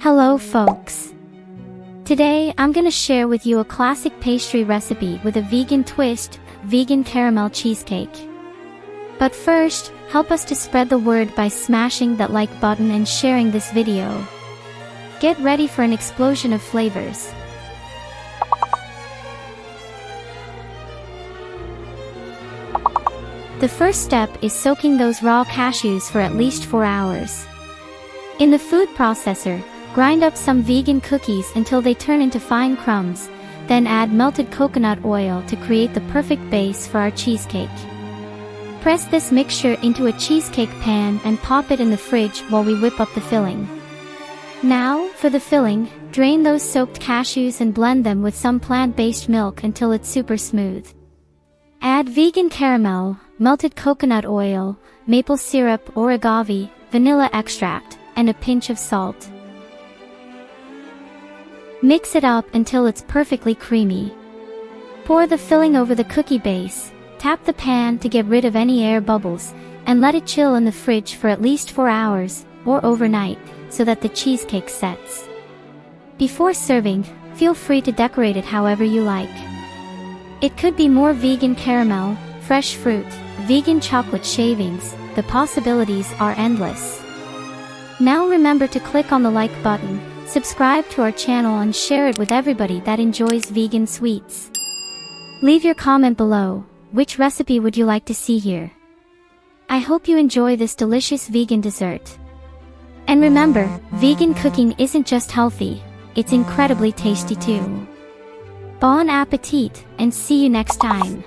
Hello folks! Today I'm gonna share with you a classic pastry recipe with a vegan twist, vegan caramel cheesecake. But first, help us to spread the word by smashing that like button and sharing this video. Get ready for an explosion of flavors. The first step is soaking those raw cashews for at least 4 hours. In the food processor, grind up some vegan cookies until they turn into fine crumbs, then add melted coconut oil to create the perfect base for our cheesecake. Press this mixture into a cheesecake pan and pop it in the fridge while we whip up the filling. Now, for the filling, drain those soaked cashews and blend them with some plant-based milk until it's super smooth. Add vegan caramel, melted coconut oil, maple syrup or agave, vanilla extract, and a pinch of salt. Mix it up until it's perfectly creamy. Pour the filling over the cookie base, tap the pan to get rid of any air bubbles, and let it chill in the fridge for at least 4 hours, or overnight, so that the cheesecake sets. Before serving, feel free to decorate it however you like. It could be more vegan caramel, fresh fruit, vegan chocolate shavings, the possibilities are endless. Now remember to click on the like button, subscribe to our channel and share it with everybody that enjoys vegan sweets. Leave your comment below, which recipe would you like to see here? I hope you enjoy this delicious vegan dessert. And remember, vegan cooking isn't just healthy, it's incredibly tasty too. Bon appetit, and see you next time.